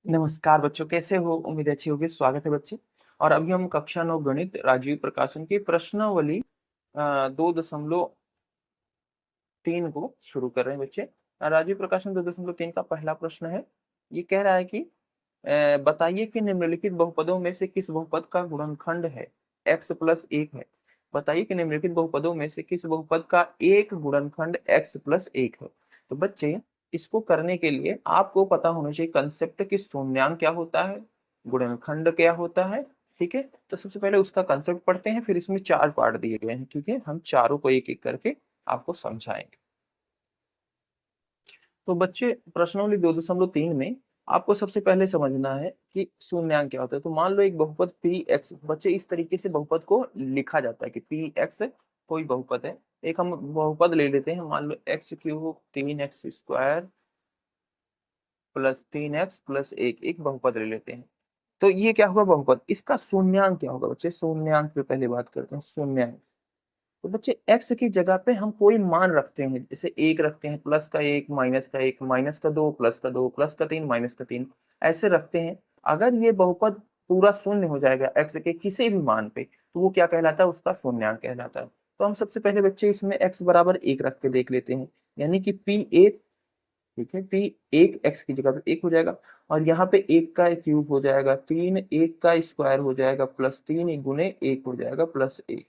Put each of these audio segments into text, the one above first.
नमस्कार बच्चों, कैसे हो? उम्मीद अच्छी होगी। स्वागत है बच्चे। और अभी हम कक्षा 9 गणित राजीव प्रकाशन की प्रश्नावली 2.3 को शुरू कर रहे हैं बच्चे। राजीव प्रकाशन 2.3 का पहला प्रश्न है। ये कह रहा है कि बताइए कि निम्नलिखित बहुपदों में से किस बहुपद का गुणनखंड है x+1 है। बताइए कि निम्नलिखित बहुपदों में से किस बहुपद का एक गुणनखंड x+1 है। तो बच्चे, इसको करने के लिए आपको पता होना चाहिए कंसेप्ट कि शून्यांक क्या होता है, गुणनखंड क्या होता है। ठीक है, तो सबसे पहले उसका कंसेप्ट पढ़ते हैं, फिर इसमें 4 पार्ट दिए गए हैं। ठीक है, हम चारों को एक एक करके आपको समझाएंगे। तो बच्चे, प्रश्नावली 2.3 में आपको सबसे पहले समझना है कि शून्यांक क्या होता है। तो मान लो एक बहुपद पी एक्स, बच्चे इस तरीके से बहुपद को लिखा जाता है कि पी एक्स कोई बहुपद है। एक हम बहुपद ले लेते हैं, मान लो x³ 3x² plus 3x plus 1, एक बहुपद ले लेते हैं। तो ये क्या होगा बहुपद, इसका शून्यांक क्या होगा बच्चे? शून्यांक पे पहले बात करते हैं, शून्यांक। तो बच्चे x की जगह पे हम कोई मान रखते हैं, जैसे 1 रखते हैं, प्लस का 1, माइनस का 1, माइनस का 2, प्लस का 2, प्लस का 3, माइनस का 3, ऐसे रखते हैं। अगर ये बहुपद पूरा शून्य हो जाएगा x के किसी भी मान पे, तो वो क्या कहलाता है? उसका शून्यांक कहलाता है। तो हम सबसे पहले बच्चे इसमें x बराबर 1 रख के देख लेते हैं, यानी कि p1, ठीक है, p1 x की जगह पे 1 हो जाएगा, और यहाँ पे 1 का क्यूब हो जाएगा 3, 1 का स्क्वायर हो जाएगा प्लस 3 गुने 1 हो जाएगा प्लस 1।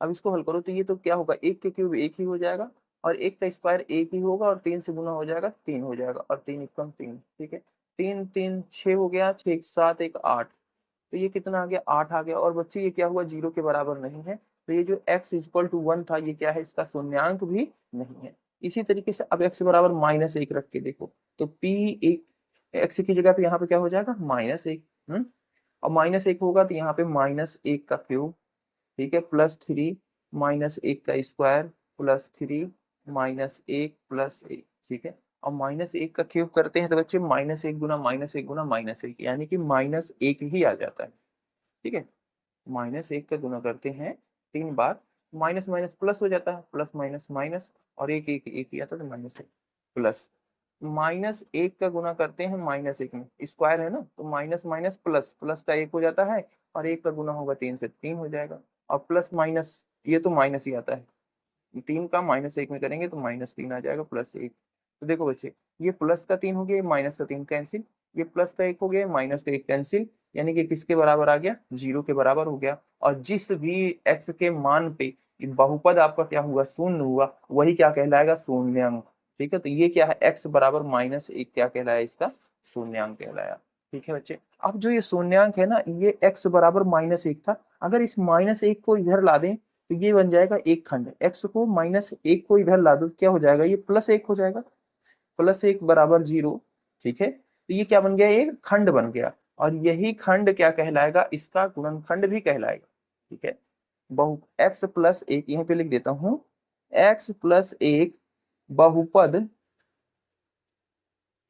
अब इसको हल करो तो ये तो क्या होगा, 1 के क्यूब 1 ही हो जाएगा, और 1 का स्क्वायर 1 ही होगा, और 3 से गुना हो जाएगा 3 हो जाएगा, और 3 एकम 3। ठीक है, 3 3 6 हो गया, 6 7 1 8। तो ये कितना आ गया? 8 आ गया। और बच्चे ये क्या हुआ? 0 के बराबर नहीं है। तो ये जो x इक्वल टू 1 था, ये क्या है? इसका शून्यांक भी नहीं है। इसी तरीके से अब x बराबर -1 रख के देखो, तो p1 x की जगह पे यहाँ पे क्या हो जाएगा? -1। और -1 होगा तो यहाँ पे -1 का क्यूब, ठीक है, प्लस 3, -1 का स्क्वायर प्लस 3, -1 प्लस 1। ठीक है, और -1 का क्यूब करते हैं तो बच्चे -1 गुना -1 गुना -1, यानी कि -1 ही आ जाता है। ठीक है, -1 का गुना करते हैं 3 बार, माइनस माइनस प्लस हो जाता है, प्लस माइनस माइनस, और एक एक एक ही आता है तो -1 प्लस। -1 का गुना करते हैं -1 में, स्क्वायर है ना, तो माइनस माइनस प्लस, प्लस का 1 हो जाता है, और 1 का गुना होगा 3 से, 3 हो जाएगा। और प्लस माइनस, ये तो माइनस ही आता है, 3 का -1 में करेंगे तो -3 आ जाएगा प्लस 1। तो देखो बच्चे, ये प्लस का 3 हो गया, माइनस का 3 कैंसिल, ये प्लस का 1 हो गया, माइनस का 1 कैंसिल, यानी कि किसके बराबर आ गया? 0 के बराबर हो गया। और जिस भी x के मान पे बहुपद आपका क्या हुआ? शून्य हुआ, वही क्या कहलाएगा? शून्यांक। ठीक है, तो ये क्या है? x बराबर -1 क्या कहलाया? इसका शून्यांक कहलाया। ठीक है बच्चे, अब जो ये शून्यांक है ना, ये x बराबर -1 था, अगर इस -1 को इधर ला दें तो ये बन जाएगा एक खंड। x को -1 को इधर ला दो, क्या हो जाएगा? ये +1 हो जाएगा, +1 बराबर 0। ठीक है, तो ये क्या बन गया? एक खंड बन गया, और यही खंड क्या कहलाएगा? इसका गुणनखंड भी कहलाएगा। ठीक है, बहु x+1, यहीं पे लिख देता हूं, x+1 बहुपद,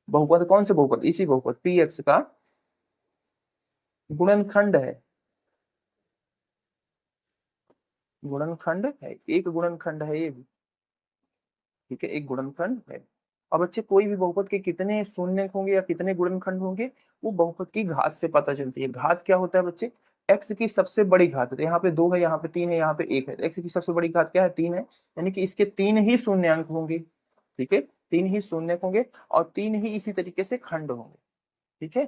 बहुपद कौन से बहुपद? इसी बहुपद px का गुणनखंड है। गुणनखंड है, एक गुणनखंड है ये भी। ठीक है, एक गुणनखंड है। अब बच्चे, कोई भी बहुपद के कितने शून्य होंगे या कितने गुणनखंड होंगे, वो बहुपद की घात से पता चलती है। घात क्या होता है बच्चे? x की सबसे बड़ी घात, तो यहाँ पे 2 है, यहाँ पे 3 है, यहाँ पे 1 है, तो x की सबसे बड़ी घात क्या है? 3 है, यानी कि इसके 3 ही शून्यांक होंगे। ठीक है, 3 ही शून्य होंगे, और 3 ही इसी तरीके से खंड होंगे। ठीक है,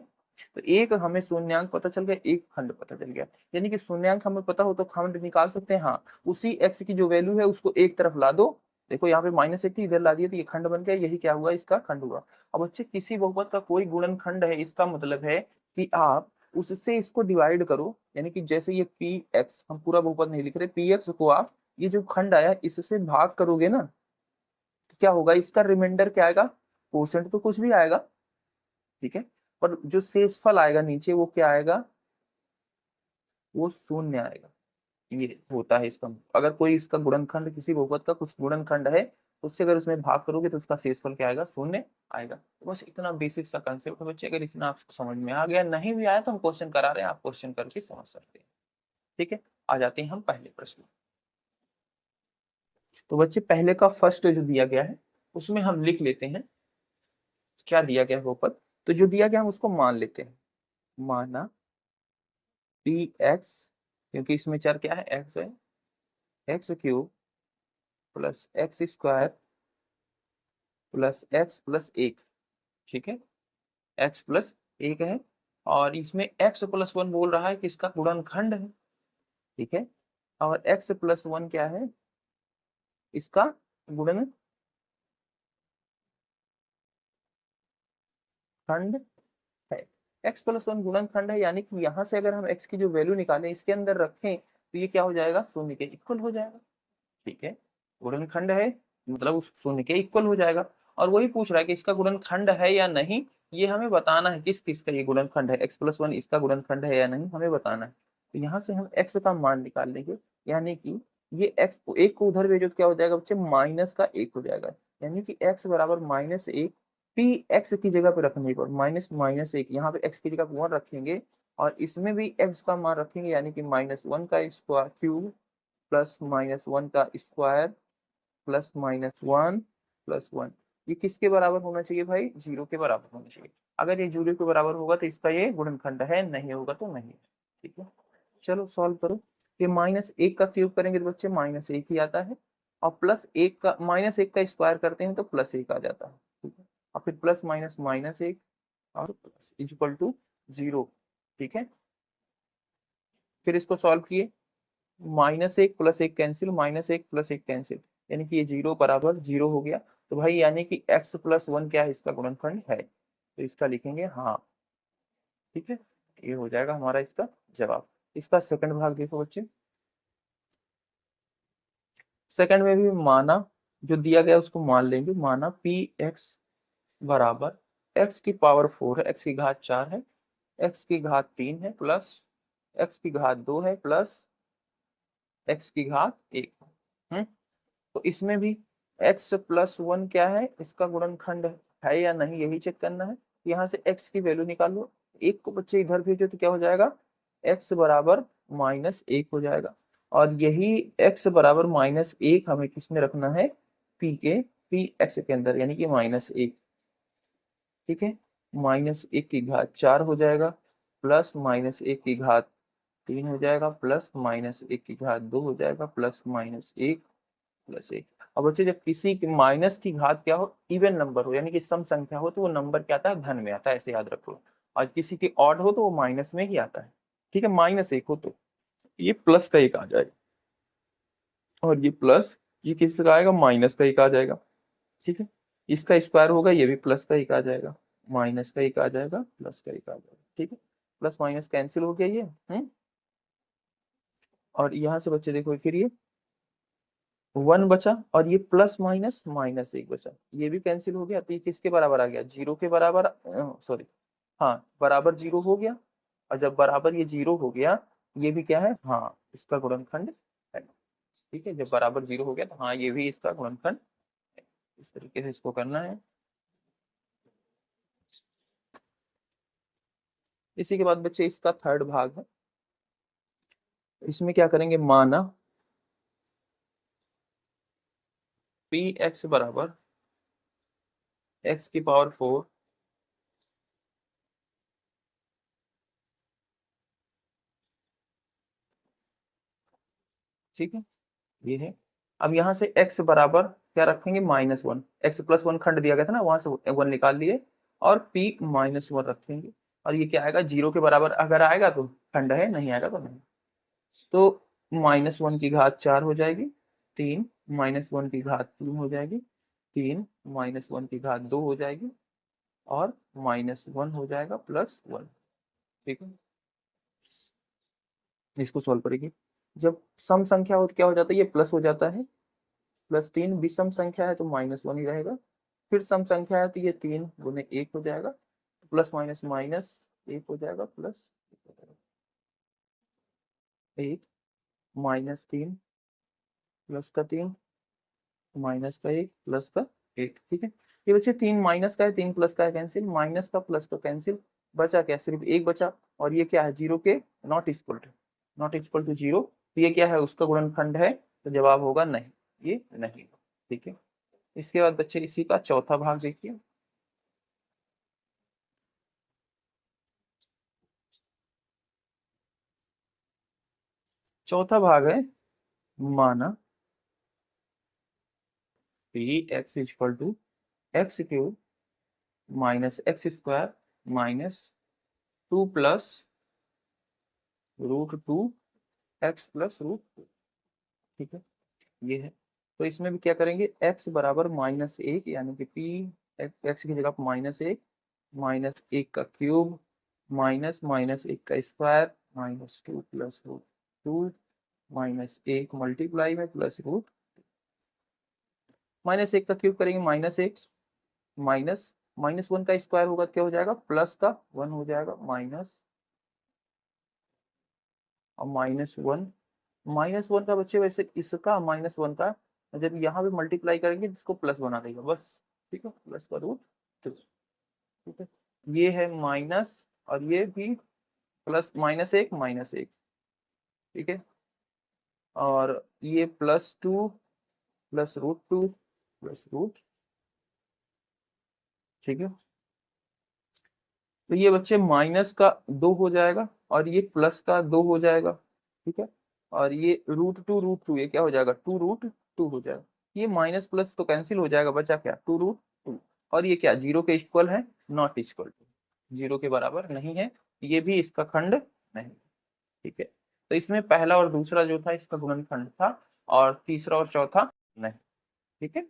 तो एक हमें शून्यांक पता चल गया, एक खंड पता चल गया, यानी कि शून्यांक हमें पता हो तो खंड निकाल सकते हैं। हाँ, उसी x की जो वैल्यू है उसको एक तरफ ला दो, देखो यहाँ पे -1 थी, इधर ला दिया तो ये खंड बन गया, यही क्या हुआ? इसका खंड हुआ। अब बच्चे, किसी बहुपद का कोई गुणनखंड है, इसका मतलब है कि आप उससे इसको डिवाइड करो, यानी कि जैसे ये px, हम पूरा बहुपद नहीं लिख रहे, px को आप ये जो खंड आया इससे भाग करोगे ना, तो क्या होगा? इसका रिमाइंडर क्या आएगा? कोसेंट तो कुछ भी आएगा, ठीक है, पर जो शेषफल आएगा नीचे वो क्या आएगा? वो शून्य आएगा। ये होता है इसका, अगर कोई इसका गुणनखंड, किसी बहुपद का कुछ गुणनखंड है, उससे अगर उसमें भाग करोगे तो उसका शेषफल क्या आएगा? शून्य आएगा। तो बस इतना बेसिक सा कंसेप्ट है बच्चे, अगर इसमें आपको समझ में आ गया, नहीं भी आया तो हम क्वेश्चन करा रहे हैं, आप क्वेश्चन करके समझ सकते हैं। ठीक है, आ जाते हैं हम पहले प्रश्न। तो बच्चे, पहले का फर्स्ट जो दिया गया है उसमें हम लिख लेते हैं क्या दिया गया बहुपद। तो जो दिया गया हम उसको मान लेते हैं, माना पी एक्स, क्योंकि इसमें चर क्या है, एक्स है, x cube plus x square plus x plus एक, ठीक है, एक्स प्लस एक है, और इसमें एक्स प्लस वन बोल रहा है कि इसका गुणनखंड है, ठीक है, और एक्स प्लस वन क्या है, इसका गुणनखंड है। एक्स प्लस वन गुणनखंड है, यानी कि यहाँ से अगर हम एक्स की जो वैल्यू निकालें इसके अंदर रखें तो ये क्या हो जाएगा, शून्य के इक्वल हो जाएगा, ठीक है, गुणनखंड है मतलब उस शून्य के इक्वल हो जाएगा। और वही पूछ रहा है कि इसका गुणनखंड है या नहीं, ये हमें बताना है, किस किस का ये गुणनखंड है, एक्स प्लस वन इसका गुणनखंड है या नहीं हमें बताना है। तो यहाँ से हम एक्स का मान निकाल लेंगे, यानी कि ये एक्स एक को उधर भेजो तो क्या हो जाएगा बच्चे, माइनस का एक हो जाएगा, यानी कि एक्स बराबर माइनस एक, पी एक्स की जगह पे रखने पर माइनस माइनस एक, यहाँ पे एक्स की जगह वन रखेंगे और इसमें भी एक्स का मान रखेंगे, यानी कि माइनस वन का square cube plus minus one का square plus minus one plus one, ये किसके बराबर होना चाहिए भाई, जीरो के बराबर होना चाहिए। अगर ये जीरो के बराबर होगा तो इसका ये गुणनखंड है, नहीं होगा तो नहीं, ठीक है। चलो सॉल्व करो, ये माइनस एक का क्यूब करेंगे तो बच्चे माइनस एक ही आता है, और प्लस एक का माइनस एक का स्क्वायर करते हैं तो प्लस एक आ जाता है, ठीक है, और फिर प्लस माइनस माइनस एक और प्लस इक्वल टू जीरो, ठीक है। फिर इसको सॉल्व किए, माइनस एक प्लस एक कैंसिल, माइनस एक प्लस एक कैंसिल, यानी कि ये जीरो बराबर जीरो हो गया। तो भाई यानी कि x प्लस वन क्या है, इसका गुणनखंड है, तो इसका लिखेंगे हाँ, ठीक है, ये हो जाएगा हमारा इसका जवाब। इसका सेकंड भाग देखो बच्चे, सेकंड में भी माना जो दिया गया उसको मान लेंगे, माना पी एक्स बराबर एक्स की पावर 4 है, एक्स की घात 4 है, एक्स की घात 3 है, प्लस एक्स की घात 2 है, प्लस एक्स की घात 1। तो इसमें भी x प्लस वन क्या है, इसका गुणनखंड है या नहीं, यही चेक करना है। यहाँ से x की वैल्यू निकालो, एक को बच्चे इधर भेजो तो क्या हो जाएगा, x बराबर माइनस एक हो जाएगा, और यही x बराबर माइनस एक हमें किसमें रखना है, पी एक्स के अंदर, यानी कि माइनस एक, ठीक है, माइनस एक की घात 4 हो जाएगा, प्लस माइनस एक की घात 3 हो जाएगा, प्लस माइनस एक की घात 2 हो जाएगा, प्लस माइनस एक प्लस एक। अब बच्चे जब किसी की माइनस की घात क्या हो, इवन नंबर हो, यानी कि सम संख्या हो, तो वो नंबर क्या आता है, धन में आता है, ऐसे याद रखो। और किसी की ऑड हो तो वो माइनस में ही आता है, ठीक है, माइनस एक हो तो ये प्लस का एक आ जाएगा, और ये प्लस ये किसका आएगा, माइनस का एक आ जाएगा, ठीक है, इसका स्क्वायर होगा, ये भी प्लस का एक आ जाएगा, माइनस का एक आ जाएगा, प्लस का एक आ जाएगा, ठीक है, प्लस माइनस कैंसिल हो गया ये, और यहाँ से बच्चे देखो फिर ये वन बचा, और ये प्लस माइनस माइनस एक बचा, ये भी कैंसिल हो गया, तो ये किसके बराबर आ गया, जीरो के बराबर, सॉरी हाँ बराबर जीरो हो गया, और जब बराबर ये जीरो हो गया, ये भी क्या है, हाँ इसका गुणनखंड है, ठीक है, जब बराबर जीरो हो गया तो हाँ ये भी इसका गुणनखंड है। इस तरीके से इसको करना है। इसी के बाद बच्चे इसका थर्ड भाग है, इसमें क्या करेंगे, माना पी एक्स बराबर एक्स की पावर 4 ठीक है, ये है। अब यहाँ से x बराबर क्या रखेंगे, minus one, x plus one खंड दिया गया था ना, वहां से वन निकाल लिए, और p माइनस वन रखेंगे, और ये क्या आएगा, जीरो के बराबर अगर आएगा तो खंड है, नहीं आएगा तो नहीं। तो माइनस वन की घात 4 हो जाएगी, तीन माइनस वन की घात 3 हो जाएगी, तीन माइनस वन की घात 2 हो जाएगी, और माइनस वन हो जाएगा प्लस वन, ठीक है। इसको सॉल्व करेंगे, जब सम संख्या हो तो क्या हो जाता है, ये प्लस हो जाता है, प्लस तीन, विषम संख्या है तो माइनस वन ही रहेगा, फिर सम संख्या है तो ये तीन गुने एक हो जाएगा, प्लस माइनस माइनस एक हो जाएगा, प्लस एक, माइनस तीन प्लस का तीन माइनस का एक प्लस का एक, ठीक है। ये बच्चे तीन माइनस का है, तीन प्लस का है, कैंसिल, माइनस का प्लस का कैंसिल, बचा क्या, सिर्फ एक बचा, और ये क्या है, जीरो के नॉट इक्वल टू जीरो, तो ये क्या है, उसका गुणनखंड है, तो जवाब होगा नहीं, ये नहीं, ठीक है। इसके बाद बच्चे इसी का चौथा भाग देखिए, चौथा भाग है माना P x equal to x cube minus x square minus 2 plus root 2 x plus root 2। ठीक है, ये है। तो इसमें भी क्या करेंगे, x बराबर -1 यानी कि पी एक्स की जगह -1 माइनस 1 का क्यूब माइनस माइनस 1 का square minus 2 plus root 2 minus 1 multiply में प्लस रूट -1 का क्यूब करेंगे -1 माइनस -1 का स्क्वायर होगा क्या हो जाएगा, प्लस का 1 हो जाएगा माइनस और -1 का बच्चे वैसे इसका -1 का जब यहाँ पे मल्टीप्लाई करेंगे जिसको प्लस बना देगा बस। ठीक है, प्लस का रूट 2। ठीक है, ये है माइनस और ये भी प्लस -1 ठीक है, और ये +2 प्लस रूट 2 प्लस रूट। ठीक है, तो ये बच्चे माइनस का 2 हो जाएगा और ये प्लस का 2 हो जाएगा। ठीक है, और ये रूट 2 ये क्या हो जाएगा, 2√2 हो जाएगा। ये माइनस प्लस तो कैंसिल हो जाएगा, बचा क्या 2√2। और ये क्या 0 के इक्वल है, नॉट इक्वल टू 0 के बराबर नहीं है, ये भी इसका खंड नहीं। ठीक है, तो इसमें पहला और दूसरा जो था इसका गुणनखंड था और तीसरा और चौथा नहीं। ठीक है।